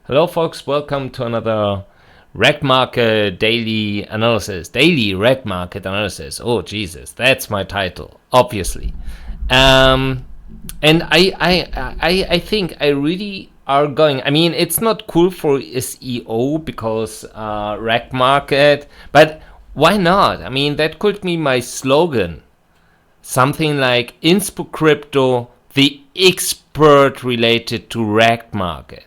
Hello folks, welcome to another reg market daily analysis. Daily reg market analysis. Oh Jesus, that's my title, obviously. And I think I really are going. I mean, it's not cool for SEO because reg market, but why not? I mean, that could be my slogan. Something like Inspocrypto, the expert related to reg market.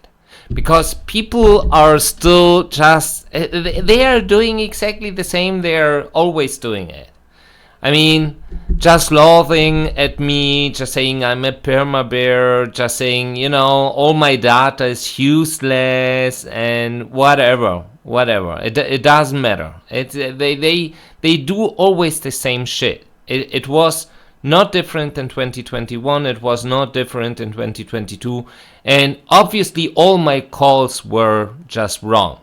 Because people are still just, they are doing exactly the same they're always doing it. I mean, just laughing at me, just saying I'm a perma-bear, just saying, all my data is useless and whatever. It doesn't matter. They do always the same shit. It was not different in 2021, it was not different in 2022, and obviously all my calls were just wrong.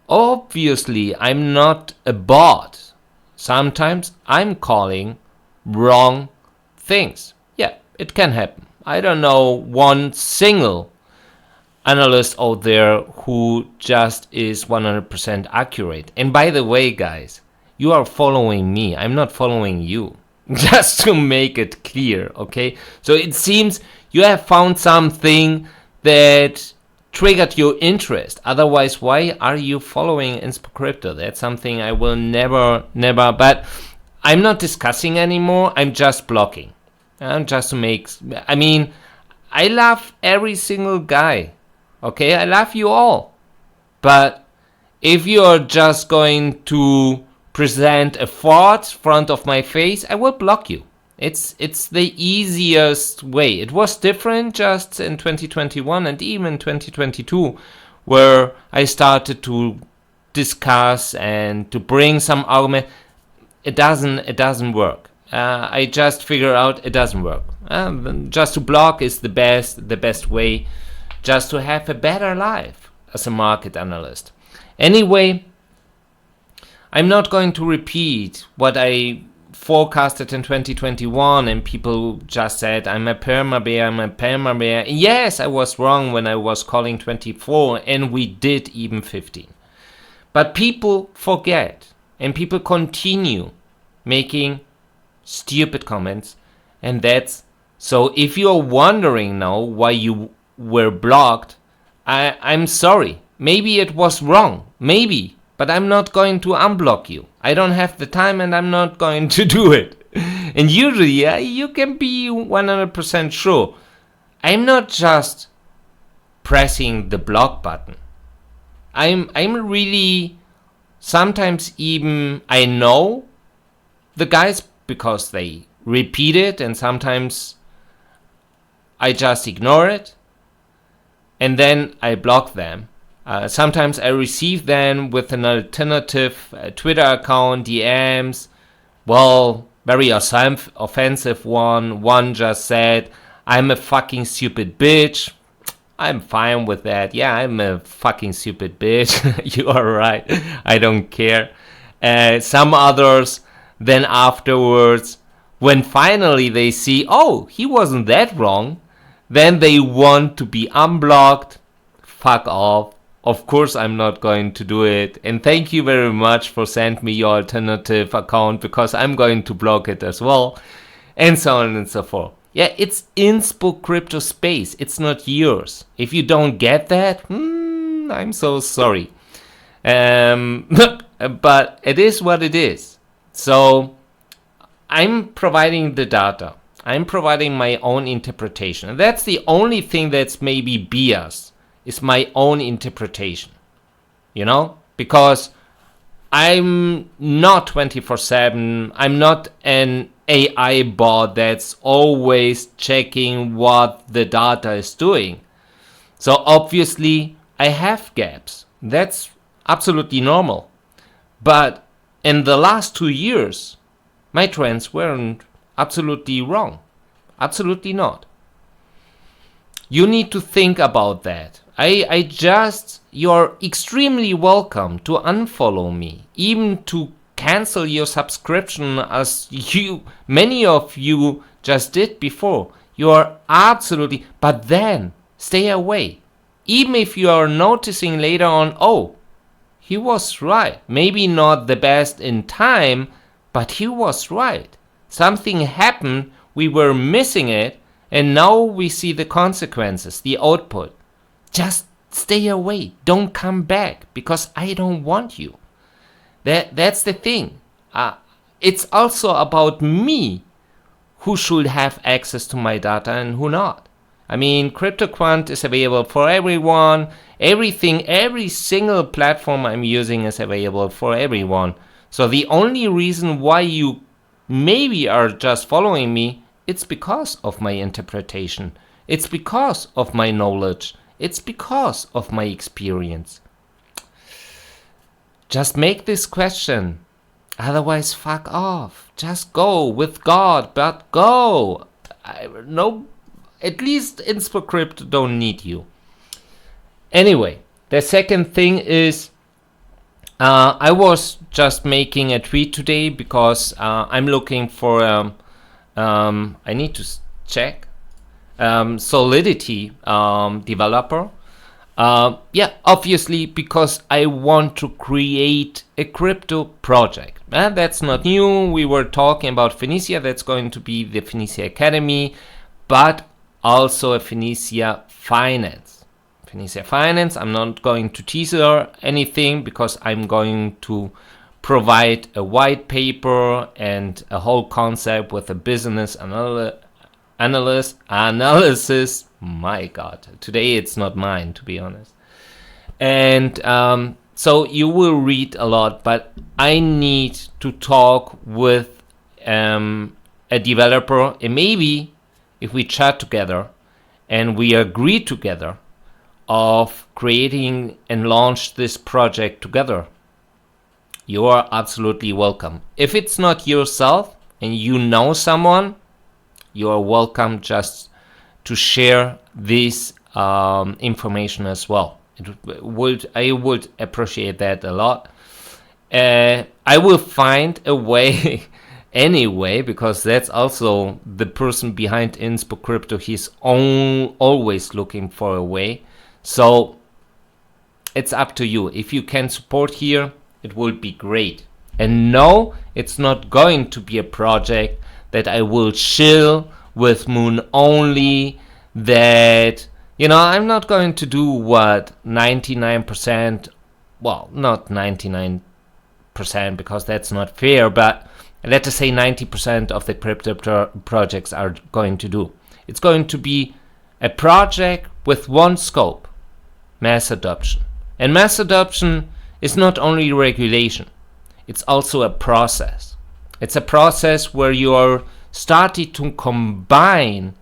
Obviously, I'm not a bot. Sometimes I'm calling wrong things. Yeah, it can happen. I don't know one single analyst out there who just is 100% accurate. And by the way, guys, you are following me. I'm not following you. Just to make it clear, okay? So it seems you have found something that triggered your interest. Otherwise, why are you following Inspocrypto? That's something I will never, but I'm not discussing anymore. I'm just blocking. Just to make, I mean, I love every single guy, okay? I love you all. But if you're just going to present a fraud front of my face, I will block you. It's the easiest way. It was different just in 2021 and even 2022, where I started to discuss and to bring some argument. It doesn't work. I just figure out it doesn't work. Just to block is the best way, just to have a better life as a market analyst. Anyway, I'm not going to repeat what I forecasted in 2021 and people just said, I'm a perma-bear. Yes, I was wrong when I was calling 24 and we did even 15. But people forget and people continue making stupid comments, and that's so if you're wondering now why you were blocked, I'm sorry. Maybe it was wrong. Maybe. But I'm not going to unblock you. I don't have the time and I'm not going to do it. And usually, you can be 100% sure. I'm not just pressing the block button. I'm really, sometimes even I know the guys because they repeat it, and sometimes I just ignore it and then I block them. Sometimes I receive them with an alternative Twitter account, DMs. Well, very offensive one. One just said, I'm a fucking stupid bitch. I'm fine with that. Yeah, I'm a fucking stupid bitch. You are right. I don't care. Some others, then afterwards, when finally they see, oh, he wasn't that wrong, then they want to be unblocked. Fuck off. Of course I'm not going to do it, and thank you very much for sending me your alternative account because I'm going to block it as well, and so on and so forth. Yeah, it's Inspocrypto space, it's not yours. If you don't get that, I'm so sorry. But it is what it is. So I'm providing the data. I'm providing my own interpretation. And that's the only thing that's maybe biased. Is my own interpretation, because I'm not 24/7. I'm not an AI bot that's always checking what the data is doing. So obviously I have gaps. That's absolutely normal. But in the last 2 years, my trends weren't absolutely wrong. Absolutely not. You need to think about that. You're extremely welcome to unfollow me, even to cancel your subscription as many of you just did before. You are absolutely, but then stay away. Even if you are noticing later on, oh, he was right. Maybe not the best in time, but he was right. Something happened, we were missing it, and now we see the consequences, the output. Just stay away. Don't come back, because I don't want you. That's the thing. It's also about me, who should have access to my data and who not. I mean, CryptoQuant is available for everyone. Everything, every single platform I'm using is available for everyone. So the only reason why you maybe are just following me, it's because of my interpretation. It's because of my knowledge. It's because of my experience. Just make this question. Otherwise, fuck off. Just go with God, but go. No, at least Inspocrypto don't need you. Anyway, the second thing is I was just making a tweet today because I'm looking for I need to check Solidity developer. Yeah, obviously because I want to create a crypto project. That's not new. We were talking about Phoenicia. That's going to be the Phoenicia Academy, but also a Phoenicia Finance. Phoenicia Finance, I'm not going to teaser anything because I'm going to provide a white paper and a whole concept with a business analysis. My God, today it's not mine, to be honest. And so you will read a lot, but I need to talk with a developer, and maybe if we chat together and we agree together of creating and launch this project together, you are absolutely welcome. If it's not yourself and you know someone, you are welcome just to share this information as well. I would appreciate that a lot. I will find a way anyway, because that's also the person behind Inspocrypto. He's always looking for a way. So it's up to you. If you can support here, it will be great. And no, it's not going to be a project that I will chill with Moon only, that, you know, I'm not going to do what 99%, well, not 99%, because that's not fair, but let us say 90% of the crypto projects are going to do. It's going to be a project with one scope: mass adoption. And mass adoption is not only regulation, it's also a process. It's a process where you are starting to combine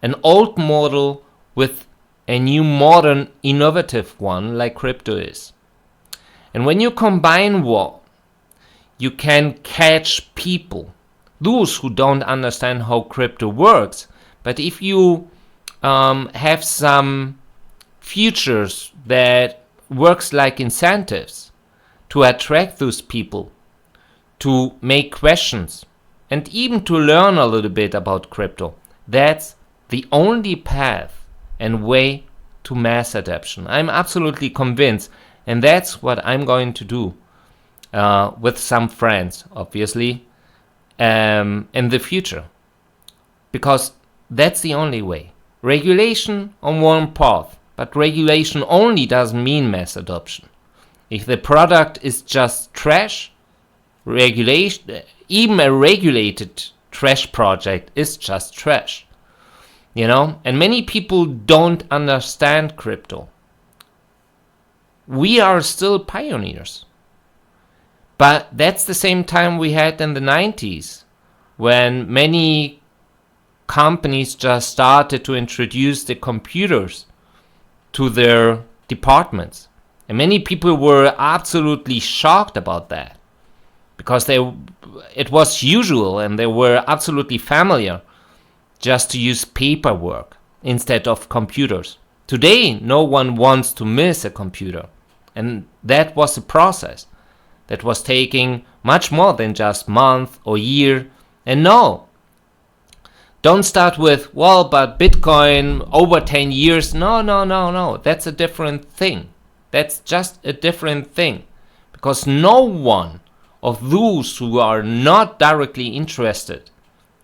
an old model with a new modern innovative one like crypto is. And when you combine one, you can catch people, those who don't understand how crypto works. But if you have some features that works like incentives to attract those people, to make questions, and even to learn a little bit about crypto, that's the only path and way to mass adoption. I'm absolutely convinced, and that's what I'm going to do with some friends, obviously, in the future, because that's the only way. Regulation on one path, but regulation only doesn't mean mass adoption. If the product is just trash, regulation, even a regulated trash project is just trash, you know. And many people don't understand crypto. We are still pioneers, but that's the same time we had in the 90s, when many companies just started to introduce the computers to their departments, and many people were absolutely shocked about that, because it was usual and they were absolutely familiar just to use paperwork instead of computers. Today, no one wants to miss a computer. And that was a process that was taking much more than just month or year. And no, Don't start with, well, but Bitcoin over 10 years. No. That's a different thing. That's just a different thing. Because no one of those who are not directly interested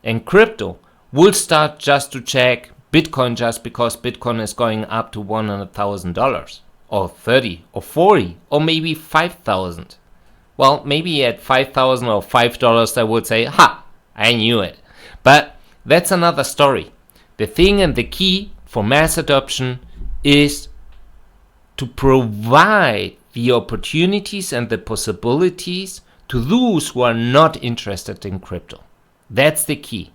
in crypto will start just to check Bitcoin just because Bitcoin is going up to $100,000 or 30 or 40 or maybe 5,000. Well, maybe at 5,000 or $5 I would say, ha, I knew it. But that's another story. The thing and the key for mass adoption is to provide the opportunities and the possibilities to those who are not interested in crypto. That's the key.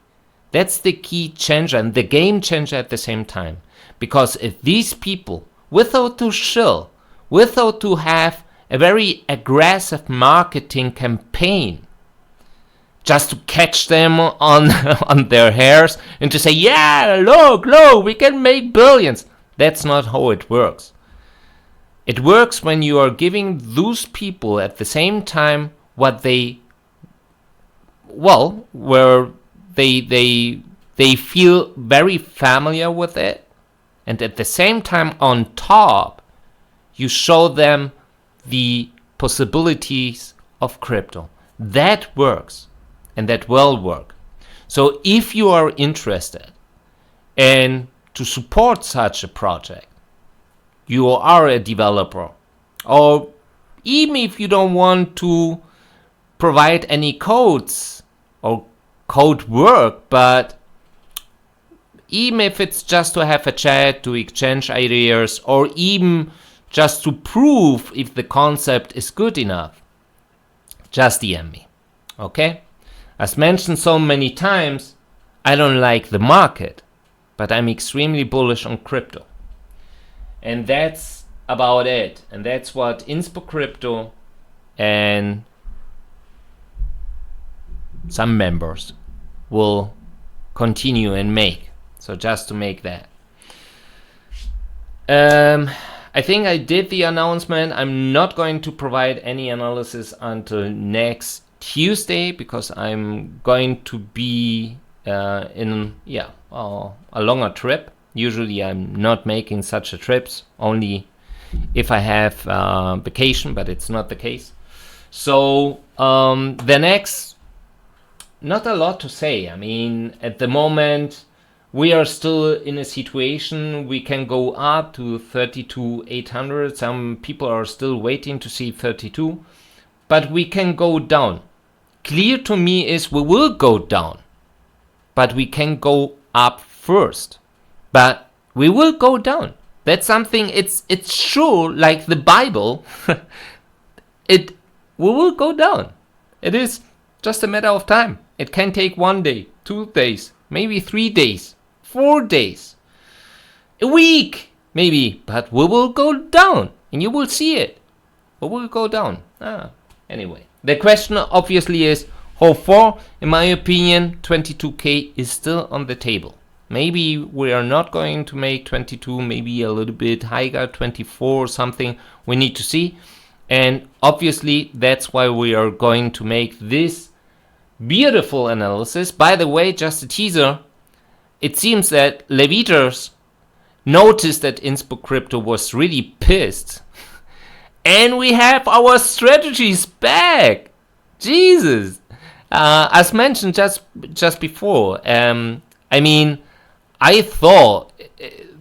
That's the key changer and the game changer at the same time. Because if these people, without to shill, without to have a very aggressive marketing campaign, just to catch them on their hairs and to say, yeah, look, we can make billions. That's not how it works. It works when you are giving those people at the same time what they, well, where they feel very familiar with it, and at the same time on top you show them the possibilities of crypto. That works, and that will work. So if you are interested in to support such a project, you are a developer, or even if you don't want to provide any codes or code work, but even if it's just to have a chat, to exchange ideas, or even just to prove if the concept is good enough, just DM me, okay? As mentioned so many times, I don't like the market, but I'm extremely bullish on crypto. And that's about it. And that's what Inspocrypto and some members will continue and make. So just to make that. I think I did the announcement. I'm not going to provide any analysis until next Tuesday because I'm going to be in a longer trip. Usually I'm not making such a trips, only if I have vacation, but it's not the case. So the next, not a lot to say. I mean, at the moment, we are still in a situation we can go up to 32,800. Some people are still waiting to see 32, but we can go down. Clear to me is we will go down, but we can go up first. But we will go down. That's something, it's sure, like the Bible, we will go down. It is just a matter of time. It can take 1 day, 2 days, maybe 3 days, 4 days, a week, maybe, but we will go down and you will see it. We will go down. Anyway, the question obviously is how far. In my opinion, 22K is still on the table. Maybe we are not going to make 22, maybe a little bit higher, 24 or something. We need to see. And obviously, that's why we are going to make this beautiful analysis. By the way, just a teaser. It seems that Leviters noticed that Inspocrypto was really pissed. And we have our strategies back. Jesus. As mentioned just before, I mean, I thought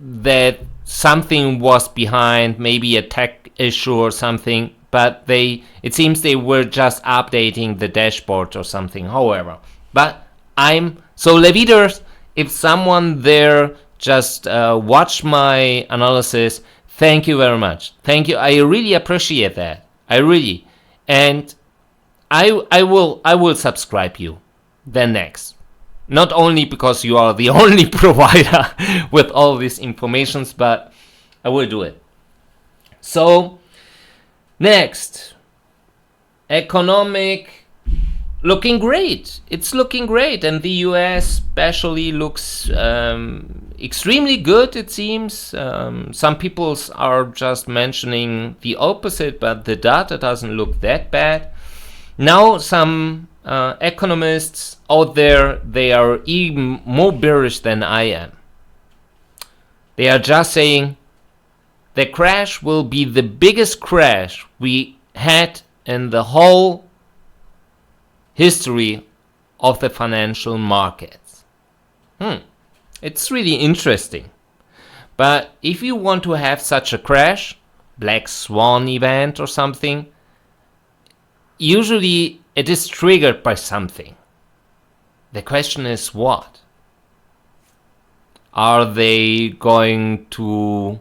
that something was behind, maybe a tech issue or something, but it seems they were just updating the dashboard or something, however. But Leviters, if someone there just watch my analysis, thank you very much. Thank you. I really appreciate that. I really. And I will subscribe you then next. Not only because you are the only provider with all these informations, but I will do it. So, next, economic, looking great. It's looking great, and the US especially looks extremely good, it seems. Some people are just mentioning the opposite, but the data doesn't look that bad. Now some economists out there, they are even more bearish than I am. They are just saying the crash will be the biggest crash we had in the whole history of the financial markets. It's really interesting. But if you want to have such a crash, black swan event or something, usually it is triggered by something. The question is what? Are we going to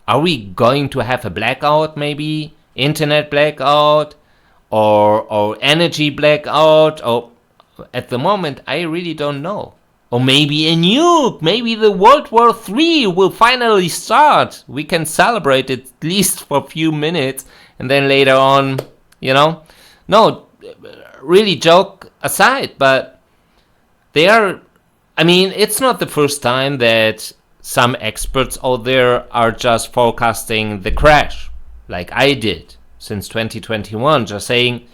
have a blackout maybe? Internet blackout? Or energy blackout? Or at the moment, I really don't know. Or maybe a nuke. Maybe the World War III will finally start. We can celebrate it at least for a few minutes. And then later on, No, really joke aside, but it's not the first time that some experts out there are just forecasting the crash, like I did since 2021, just saying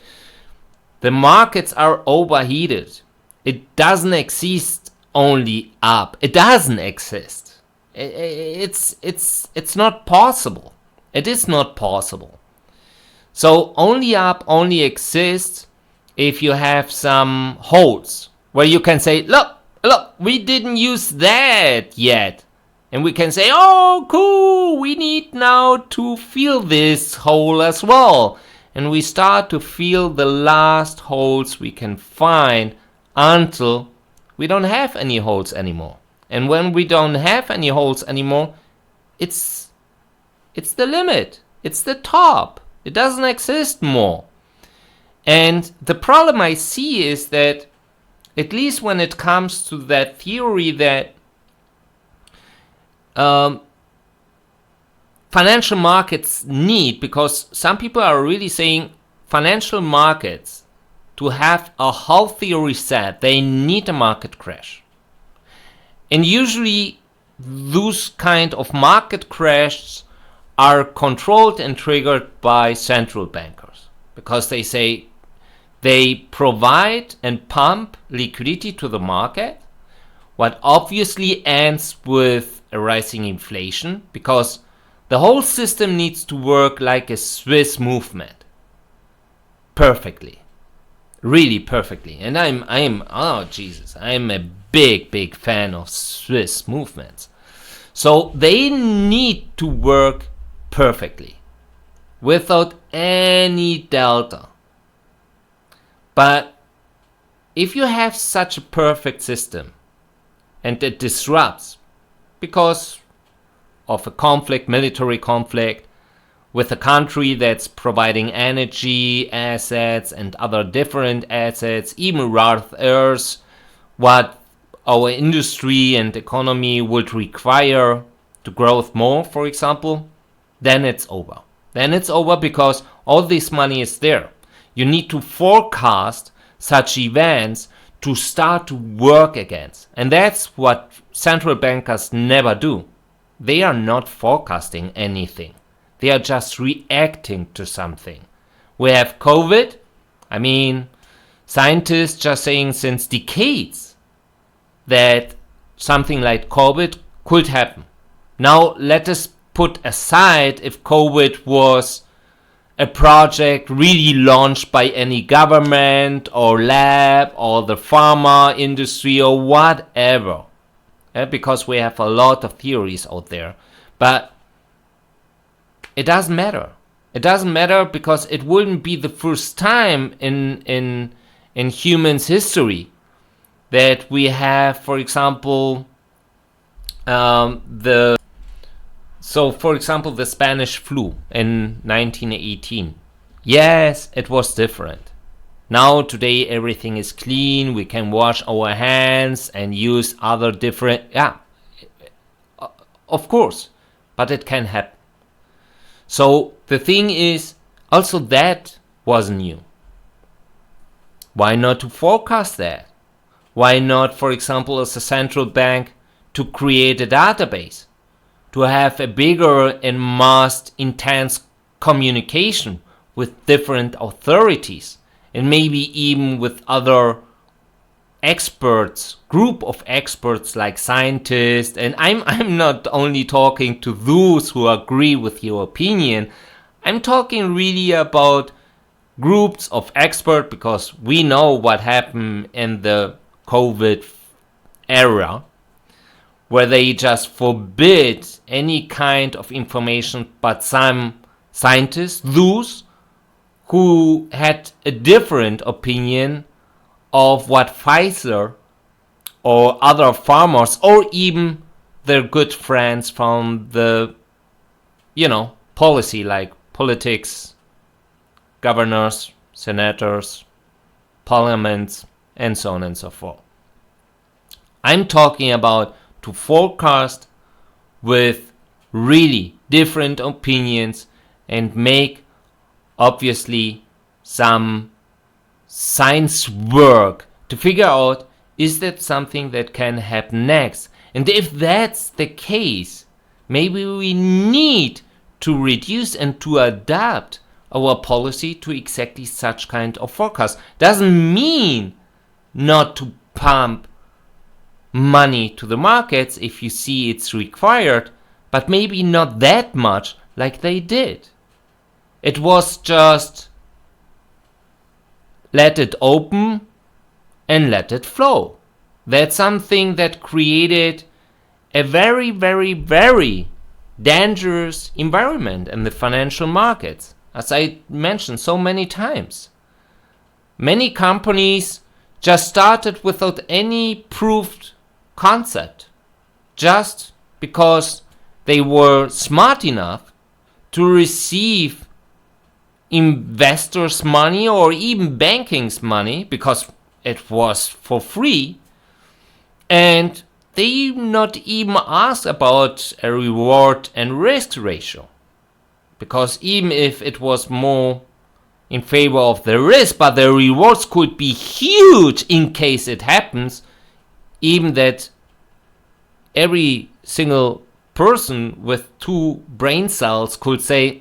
the markets are overheated. It doesn't exist only up. It doesn't exist. It's not possible. It is not possible. So only up only exists if you have some holes where you can say, look, we didn't use that yet. And we can say, oh, cool, we need now to fill this hole as well. And we start to fill the last holes we can find until we don't have any holes anymore. And when we don't have any holes anymore, it's the limit. It's the top. It doesn't exist more. And the problem I see is that, at least when it comes to that theory that financial markets need, because some people are really saying financial markets, to have a healthy reset, they need a market crash. And usually those kind of market crashes are controlled and triggered by central bankers, because they say they provide and pump liquidity to the market, what obviously ends with a rising inflation, because the whole system needs to work like a Swiss movement perfectly, really perfectly. And I'm a big fan of Swiss movements. So they need to work perfectly without any delta. But if you have such a perfect system and it disrupts because of a conflict, military conflict, with a country that's providing energy, assets, and other different assets, even rare earths, what our industry and economy would require to grow more, for example, then it's over. Then it's over because all this money is there. You need to forecast such events to start to work against. And that's what central bankers never do. They are not forecasting anything. They are just reacting to something. We have COVID. Scientists just saying since decades that something like COVID could happen. Now let us put aside if COVID was a project really launched by any government or lab or the pharma industry or whatever. Because we have a lot of theories out there. But it doesn't matter. It doesn't matter because it wouldn't be the first time in humans' history that we have, for example, the Spanish flu in 1918. Yes, it was different. Now, today, everything is clean. We can wash our hands and use other different... Yeah, of course. But it can happen. So, the thing is, also that was new. Why not to forecast that? Why not, for example, as a central bank, to create a database? To have a bigger and most intense communication with different authorities and maybe even with other experts, group of experts like scientists, and I'm not only talking to those who agree with your opinion, I'm talking really about groups of experts, because we know what happened in the COVID era, where they just forbid any kind of information, but some scientists, those who had a different opinion of what Pfizer or other farmers or even their good friends from the, policy, like politics, governors, senators, parliaments, and so on and so forth. I'm talking about to forecast with really different opinions and make obviously some science work to figure out, is that something that can happen next? And if that's the case, maybe we need to reduce and to adapt our policy to exactly such kind of forecast. Doesn't mean not to pump money to the markets if you see it's required, but maybe not that much like they did. It was just let it open and let it flow. That's something that created a very, very, very dangerous environment in the financial markets, as I mentioned so many times. Many companies just started without any proved concept, just because they were smart enough to receive investors' money or even banking's money, because it was for free, and they not even asked about a reward and risk ratio, because even if it was more in favor of the risk, but the rewards could be huge in case it happens, even that every single person with 2 brain cells could say,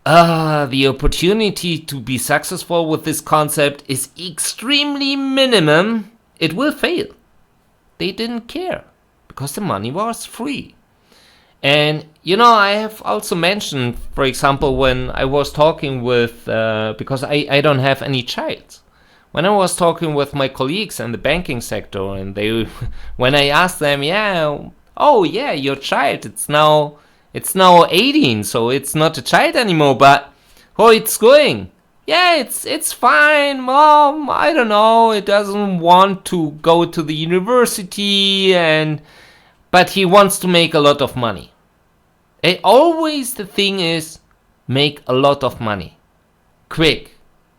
the opportunity to be successful with this concept is extremely minimum, it will fail. They didn't care because the money was free. And I have also mentioned, for example, when I was talking with, because I don't have any child, when I was talking with my colleagues in the banking sector, and when I asked them, your child, it's now 18, so it's not a child anymore, but how it's going? Yeah, it's fine, mom. I don't know. It doesn't want to go to the university, but he wants to make a lot of money. Always the thing is, make a lot of money, quick.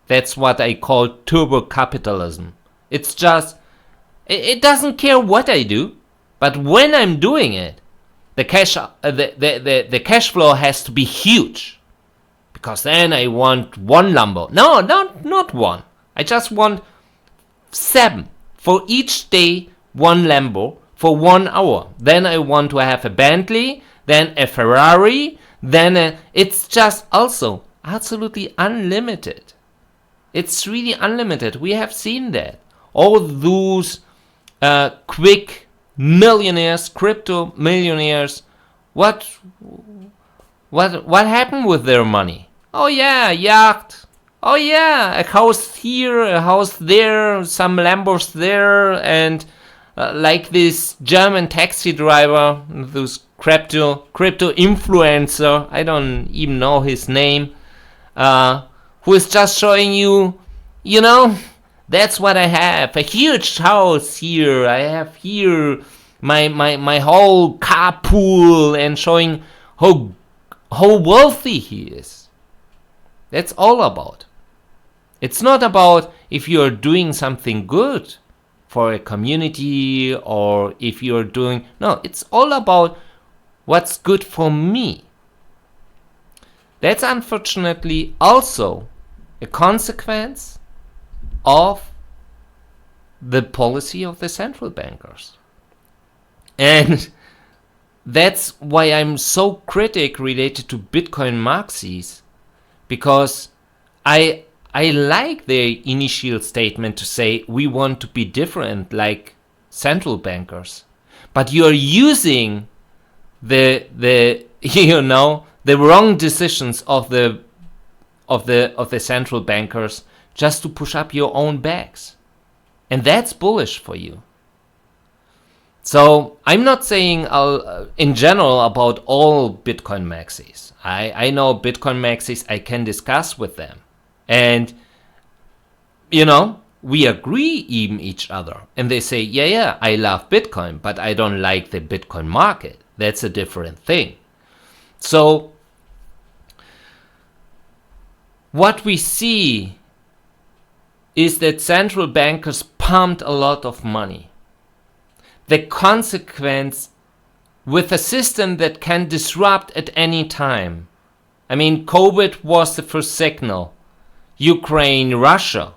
That's what I call turbo capitalism. It's just, it doesn't care what I do, but when I'm doing it, the cash flow has to be huge, because then I want 1 Lambo. No, not 1. I just want 7 for each day, 1 Lambo for 1 hour. Then I want to have a Bentley, then a Ferrari, then it's just also absolutely unlimited. It's really unlimited. We have seen that. All those quick millionaires, crypto millionaires, what happened with their money? Oh yeah, yacht. Oh yeah, a house here, a house there, some Lambos there, and like this German taxi driver, this crypto influencer, I don't even know his name, who is just showing you, that's what I have. A huge house here. I have here my whole car pool, and showing how wealthy he is. That's all about. It's not about if you're doing something good for a community, or if you're doing... No, it's all about what's good for me. That's unfortunately also a consequence of the policy of the central bankers. And that's why I'm so critic related to Bitcoin maxis, because I I like their initial statement to say we want to be different like central bankers. But you're using the the wrong decisions of the central bankers just to push up your own backs. And that's bullish for you. So I'm not saying in general about all Bitcoin maxis. I know Bitcoin maxis, I can discuss with them. And, we agree even each other. And they say, yeah, I love Bitcoin, but I don't like the Bitcoin market. That's a different thing. So what we see is that central bankers pumped a lot of money. The consequence with a system that can disrupt at any time. I mean, COVID was the first signal. Ukraine, Russia.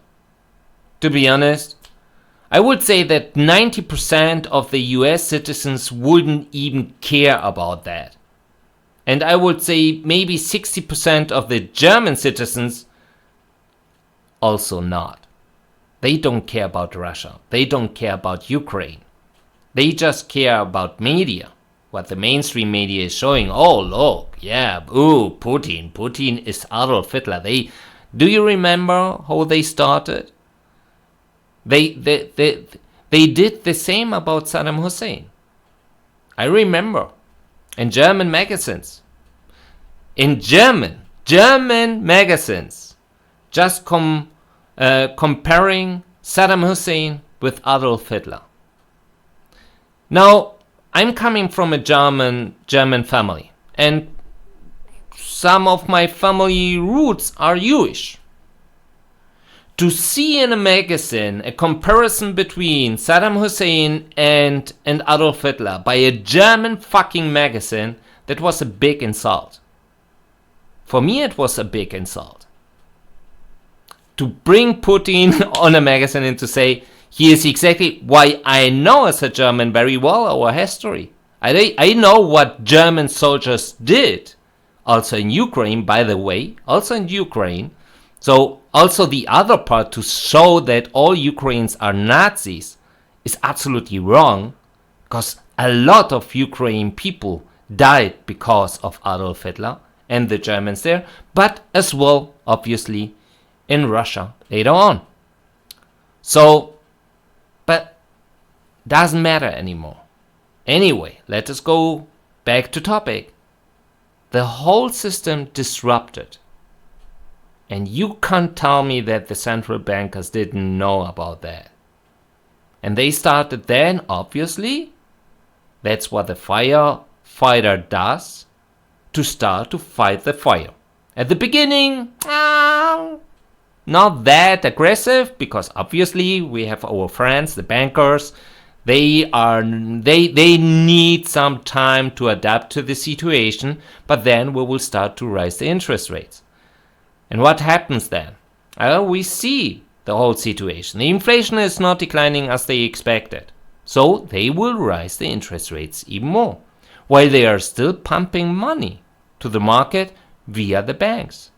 To be honest, I would say that 90% of the US citizens wouldn't even care about that. And I would say maybe 60% of the German citizens also not. They don't care about Russia. They don't care about Ukraine. They just care about media. What the mainstream media is showing. Oh, look, yeah, ooh, Putin. Putin is Adolf Hitler. Do you remember how they started? They did the same about Saddam Hussein. I remember. In German magazines. In German magazines. Just comparing Saddam Hussein with Adolf Hitler. Now, I'm coming from a German family. And some of my family roots are Jewish. To see in a magazine a comparison between Saddam Hussein and Adolf Hitler by a German fucking magazine, that was a big insult. For me, it was a big insult. To bring Putin on a magazine and to say, here's exactly why I know as a German very well our history. I know what German soldiers did. Also in Ukraine, by the way. Also in Ukraine. So also the other part to show that all Ukrainians are Nazis is absolutely wrong. Because a lot of Ukrainian people died because of Adolf Hitler and the Germans there. But as well, obviously, in Russia later on. So, but doesn't matter anymore. Anyway, let us go back to topic. The whole system disrupted. And you can't tell me that the central bankers didn't know about that. And they started then, obviously. That's what the firefighter does. To start to fight the fire. At the beginning, not that aggressive, because obviously we have our friends, the bankers. They need some time to adapt to the situation, but then we will start to raise the interest rates. And what happens then? We see the whole situation. The inflation is not declining as they expected. So they will raise the interest rates even more, while they are still pumping money to the market via the banks.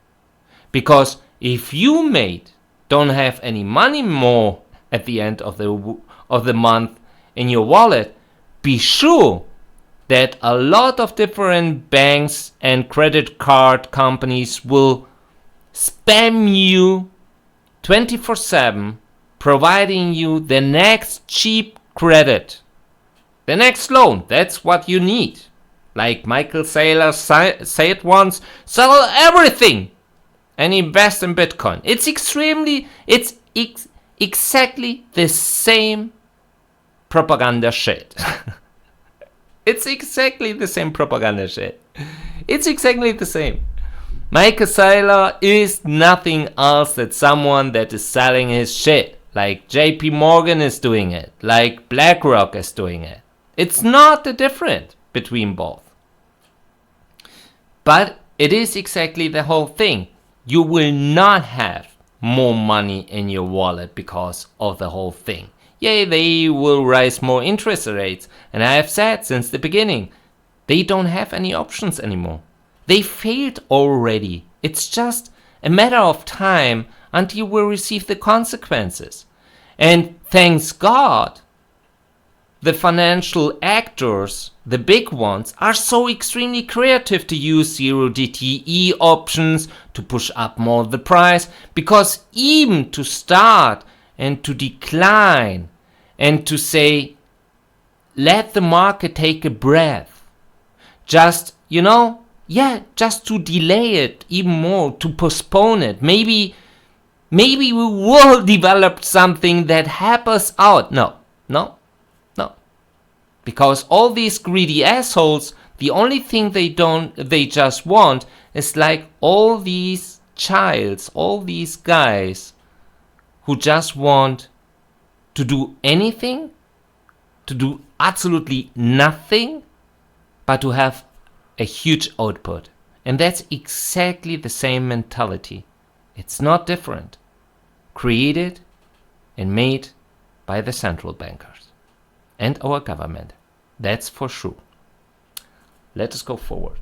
Because if you, mate, don't have any money more at the end of the month in your wallet, be sure that a lot of different banks and credit card companies will spam you 24/7, providing you the next cheap credit, the next loan. That's what you need. Like Michael Saylor said once, sell everything and invest in Bitcoin. It's exactly the same propaganda shit. It's exactly the same propaganda shit. It's exactly the same. Michael Saylor is nothing else than someone that is selling his shit. Like JP Morgan is doing it. Like BlackRock is doing it. It's not the difference between both. But it is exactly the whole thing. You will not have more money in your wallet because of the whole thing. Yeah, they will raise more interest rates. And I have said since the beginning, they don't have any options anymore. They failed already. It's just a matter of time until we receive the consequences. And thanks God, the financial actors, the big ones, are so extremely creative to use 0DTE options to push up more the price, because even to start and to decline and to say, let the market take a breath, just, just to delay it even more, to postpone it. Maybe we will develop something that helps us out. No. Because all these greedy assholes, the only thing they just want is like all these childs, all these guys who just want to do anything, to do absolutely nothing, but to have a huge output. And that's exactly the same mentality. It's not different. Created and made by the central bankers and our government. That's for sure. Let us go forward.